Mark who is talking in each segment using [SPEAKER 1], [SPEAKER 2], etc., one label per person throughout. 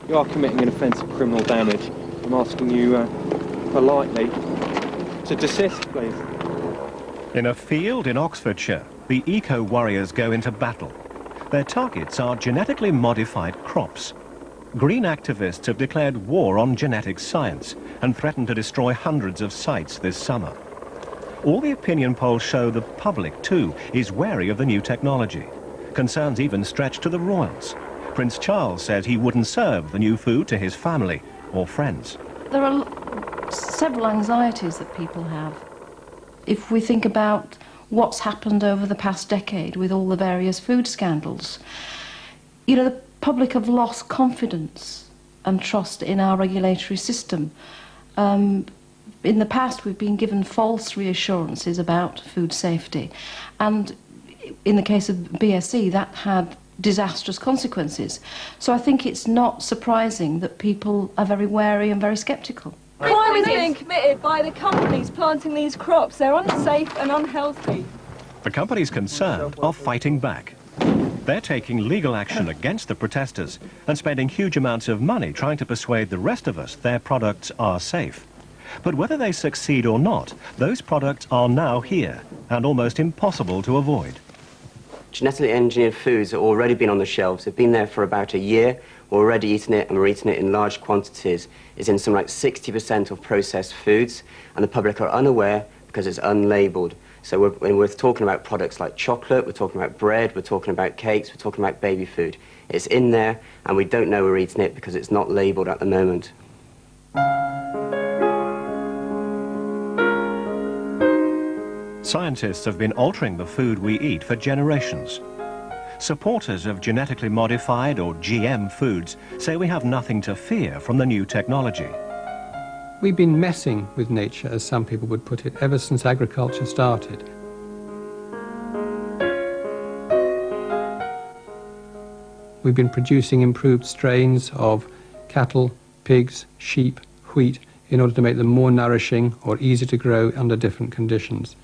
[SPEAKER 1] You are committing an offence of criminal damage. I'm asking you politely to desist, please.
[SPEAKER 2] In a field in Oxfordshire, the eco-warriors go into battle. Their targets are genetically modified crops. Green activists have declared war on genetic science and threatened to destroy hundreds of sites this summer. All the opinion polls show the public, too, is wary of the new technology. Concerns even stretch to the royals. Prince Charles says he wouldn't serve the new food to his family or friends.
[SPEAKER 3] There are several anxieties that people have. If we think about what's happened over the past decade with all the various food scandals, you know, the public have lost confidence and trust in our regulatory system. In the past, we've been given false reassurances about food safety, and in the case of BSE, that had disastrous consequences. So I think it's not surprising that people are very wary and very sceptical.
[SPEAKER 4] Crime is being committed by the companies planting these crops. They're unsafe and unhealthy.
[SPEAKER 2] The companies concerned are fighting back. They're taking legal action against the protesters and spending huge amounts of money trying to persuade the rest of us their products are safe. But whether they succeed or not, those products are now here and almost impossible to avoid.
[SPEAKER 5] Genetically engineered foods have already been on the shelves. They've been there for about a year. We're already eating it, and we're eating it in large quantities. It's in some like 60% of processed foods, and the public are unaware because it's unlabelled. So when we're talking about products like chocolate, we're talking about bread, we're talking about cakes, we're talking about baby food. It's in there, and we don't know we're eating it because it's not labelled at the moment.
[SPEAKER 2] Scientists have been altering the food we eat for generations. Supporters of genetically modified or GM foods say we have nothing to fear from the new technology.
[SPEAKER 6] We've been messing with nature, as some people would put it, ever since agriculture started. We've been producing improved strains of cattle, pigs, sheep, wheat, in order to make them more nourishing or easier to grow under different conditions.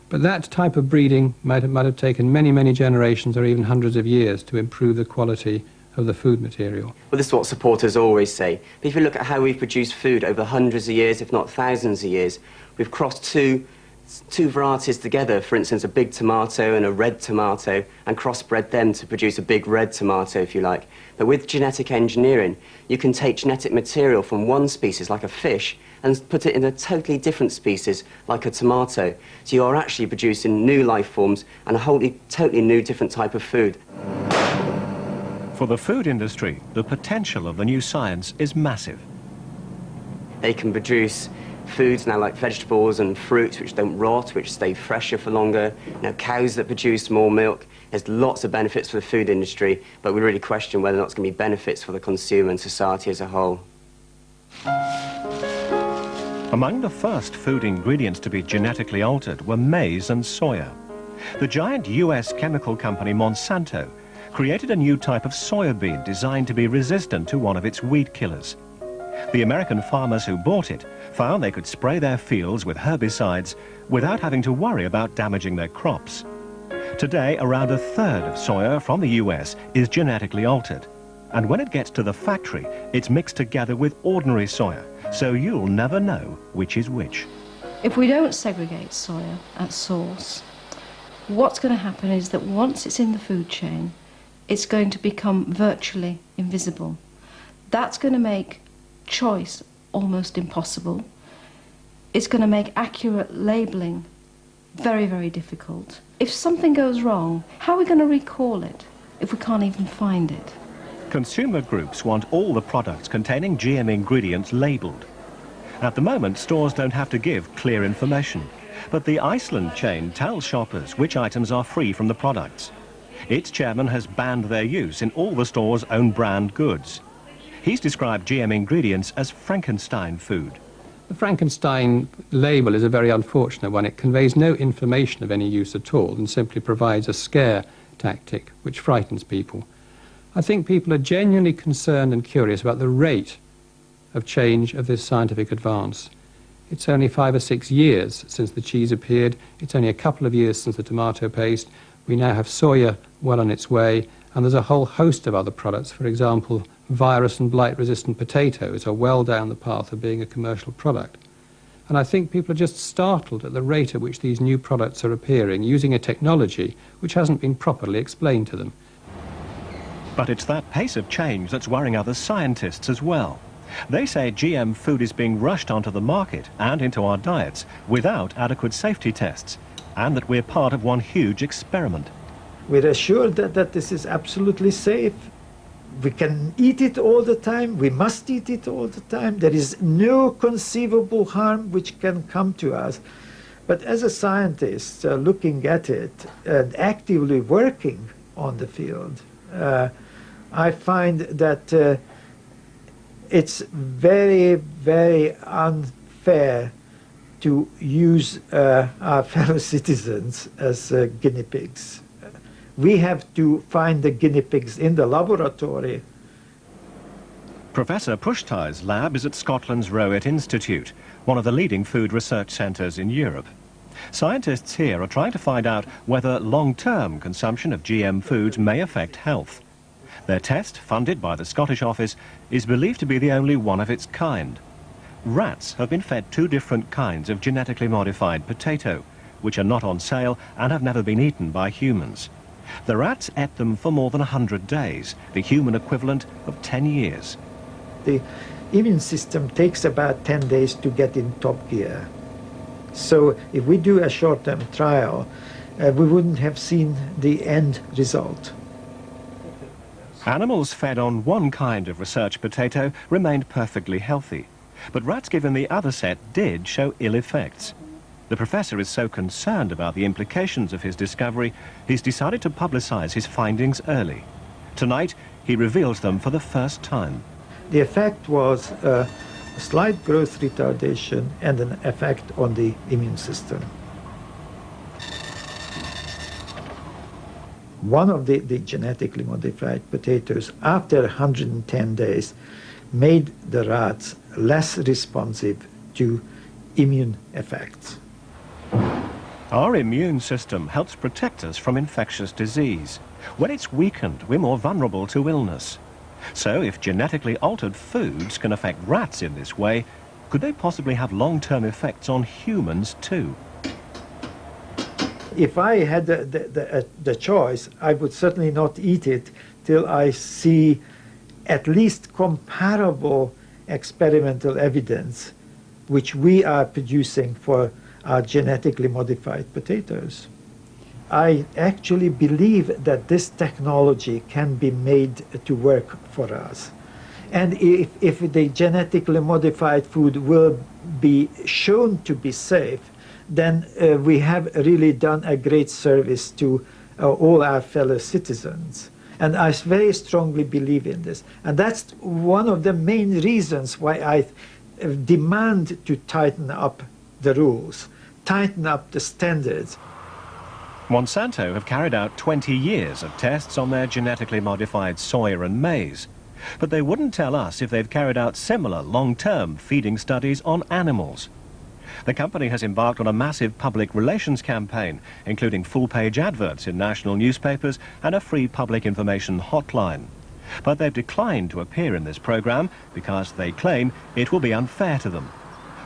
[SPEAKER 6] But that type of breeding might have taken many, many generations or even hundreds of years to improve the quality of the food material.
[SPEAKER 5] Well, this is what supporters always say. But if you look at how we've produced food over hundreds of years, if not thousands of years, we've crossed two varieties together, for instance, a big tomato and a red tomato, and crossbred them to produce a big red tomato, if you like. But with genetic engineering, you can take genetic material from one species, like a fish, and put it in a totally different species, like a tomato. So you are actually producing new life forms and a totally new, different type of food.
[SPEAKER 2] For the food industry, the potential of the new science is massive.
[SPEAKER 5] They can produce foods now like vegetables and fruits which don't rot, which stay fresher for longer, cows that produce more milk. There's lots of benefits for the food industry, but we really question whether or not it's going to be benefits for the consumer and society as a whole.
[SPEAKER 2] Among the first food ingredients to be genetically altered were maize and soya. The giant US chemical company Monsanto created a new type of soya bean designed to be resistant to one of its weed killers. The American farmers who bought it found they could spray their fields with herbicides without having to worry about damaging their crops. Today, around a third of soya from the US is genetically altered. And when it gets to the factory, it's mixed together with ordinary soya, so you'll never know which is which.
[SPEAKER 3] If we don't segregate soya at source, what's going to happen is that once it's in the food chain, it's going to become virtually invisible. That's going to make choice almost impossible. It's going to make accurate labelling very, very difficult. If something goes wrong, how are we going to recall it if we can't even find it?
[SPEAKER 2] Consumer groups want all the products containing GM ingredients labelled. At the moment, stores don't have to give clear information, but the Iceland chain tells shoppers which items are free from the products. Its chairman has banned their use in all the store's own brand goods. He's described GM ingredients as Frankenstein food.
[SPEAKER 6] The Frankenstein label is a very unfortunate one. It conveys no information of any use at all and simply provides a scare tactic which frightens people. I think people are genuinely concerned and curious about the rate of change of this scientific advance. It's only 5 or 6 years since the cheese appeared. It's only a couple of years since the tomato paste. We now have soya well on its way, And there's a whole host of other products. For example, virus and blight-resistant potatoes are well down the path of being a commercial product. And I think people are just startled at the rate at which these new products are appearing, using a technology which hasn't been properly explained to them.
[SPEAKER 2] But it's that pace of change that's worrying other scientists as well. They say GM food is being rushed onto the market and into our diets without adequate safety tests, and that we're part of one huge experiment.
[SPEAKER 7] We're assured that this is absolutely safe. We can eat it all the time. We must eat it all the time. There is no conceivable harm which can come to us. But as a scientist looking at it and actively working on the field, I find that it's very, very unfair to use our fellow citizens as guinea pigs. We have to find the guinea pigs in the laboratory.
[SPEAKER 2] Professor Pushtai's lab is at Scotland's Rowett Institute, one of the leading food research centres in Europe. Scientists here are trying to find out whether long-term consumption of GM foods may affect health. Their test, funded by the Scottish office, is believed to be the only one of its kind. Rats have been fed 2 different kinds of genetically modified potato, which are not on sale and have never been eaten by humans. The rats ate them for more than 100 days, the human equivalent of 10 years.
[SPEAKER 7] The immune system takes about 10 days to get in top gear. So if we do a short-term trial, we wouldn't have seen the end result.
[SPEAKER 2] Animals fed on one kind of research potato remained perfectly healthy, but rats given the other set did show ill effects. The professor is so concerned about the implications of his discovery, he's decided to publicize his findings early. Tonight, he reveals them for the first time.
[SPEAKER 7] The effect was a slight growth retardation and an effect on the immune system. One of the genetically modified potatoes, after 110 days, made the rats less responsive to immune effects.
[SPEAKER 2] Our immune system helps protect us from infectious disease. When it's weakened, we're more vulnerable to illness. So if genetically altered foods can affect rats in this way, could they possibly have long-term effects on humans too?
[SPEAKER 7] If I had the choice, I would certainly not eat it till I see at least comparable experimental evidence which we are producing for our genetically modified potatoes. I actually believe that this technology can be made to work for us. And if the genetically modified food will be shown to be safe, then we have really done a great service to all our fellow citizens. And I very strongly believe in this. And that's one of the main reasons why I demand to tighten up the rules, tighten up the standards.
[SPEAKER 2] Monsanto have carried out 20 years of tests on their genetically modified soya and maize. But they wouldn't tell us if they've carried out similar long-term feeding studies on animals. The company has embarked on a massive public relations campaign, including full-page adverts in national newspapers and a free public information hotline. But they've declined to appear in this program because they claim it will be unfair to them.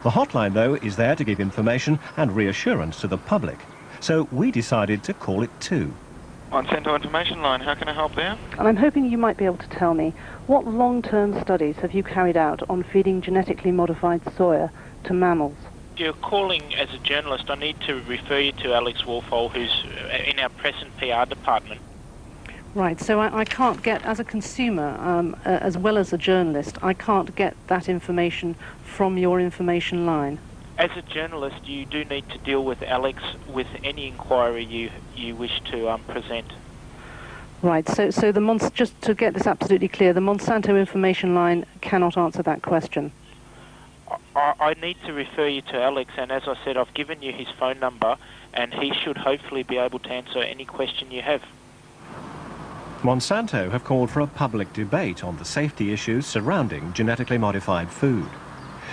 [SPEAKER 2] The hotline, though, is there to give information and reassurance to the public. So we decided to call it too.
[SPEAKER 8] Monsanto Information Line, how can I help there?
[SPEAKER 9] And I'm hoping you might be able to tell me, what long-term studies have you carried out on feeding genetically modified soya to mammals?
[SPEAKER 8] If you're calling as a journalist, I need to refer you to Alex Warfol, who's in our press and PR department.
[SPEAKER 9] Right, so I can't get, as a consumer, as well as a journalist, I can't get that information from your information line.
[SPEAKER 8] As a journalist, you do need to deal with Alex with any inquiry you wish to present.
[SPEAKER 9] Right, so just to get this absolutely clear, the Monsanto information line cannot answer that question.
[SPEAKER 8] I need to refer you to Alex, and as I said, I've given you his phone number, and he should hopefully be able to answer any question you have.
[SPEAKER 2] Monsanto have called for a public debate on the safety issues surrounding genetically modified food.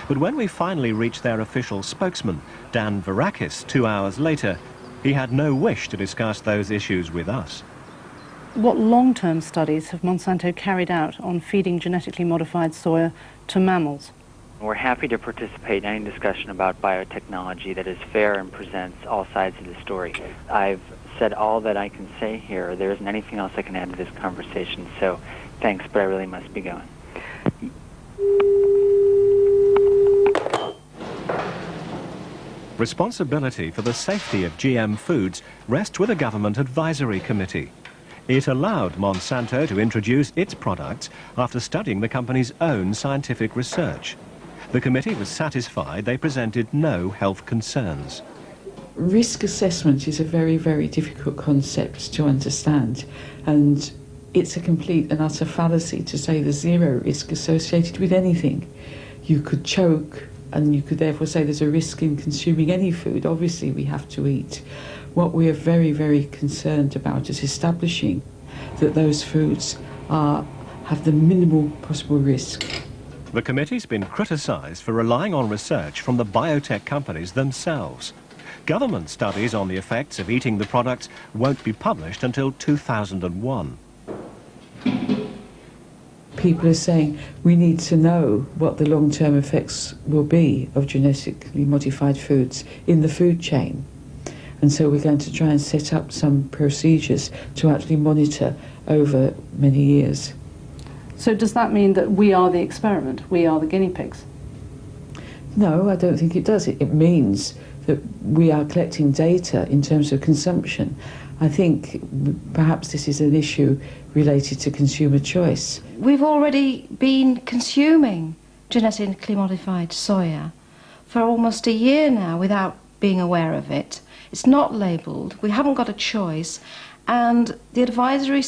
[SPEAKER 2] But when we finally reached their official spokesman, Dan Varakis, 2 hours later, he had no wish to discuss those issues with us.
[SPEAKER 9] What long-term studies have Monsanto carried out on feeding genetically modified soya to mammals?
[SPEAKER 10] We're happy to participate in any discussion about biotechnology that is fair and presents all sides of the story. I've said all that I can say here. There isn't anything else I can add to this conversation, so thanks, but I really must be going.
[SPEAKER 2] Responsibility for the safety of GM foods rests with a government advisory committee. It allowed Monsanto to introduce its products after studying the company's own scientific research. The committee was satisfied they presented no health concerns.
[SPEAKER 11] Risk assessment is a very, very difficult concept to understand, and it's a complete and utter fallacy to say there's zero risk associated with anything. You could choke, and you could therefore say there's a risk in consuming any food. Obviously we have to eat. What we are very, very concerned about is establishing that those foods have the minimal possible risk.
[SPEAKER 2] The committee's been criticised for relying on research from the biotech companies themselves. Government studies on the effects of eating the products won't be published until 2001.
[SPEAKER 11] People are saying we need to know what the long-term effects will be of genetically modified foods in the food chain. And so we're going to try and set up some procedures to actually monitor over many years.
[SPEAKER 9] So does that mean that we are the experiment, we are the guinea pigs?
[SPEAKER 11] No, I don't think it does. It means that we are collecting data in terms of consumption. I think perhaps this is an issue related to consumer choice.
[SPEAKER 3] We've already been consuming genetically modified soya for almost a year now without being aware of it. It's not labelled, we haven't got a choice, and the advisory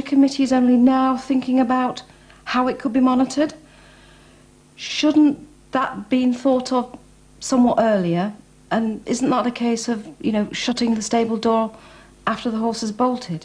[SPEAKER 3] committee is only now thinking about how it could be monitored. Shouldn't that been thought of somewhat earlier? And isn't that a case of, shutting the stable door after the horse has bolted?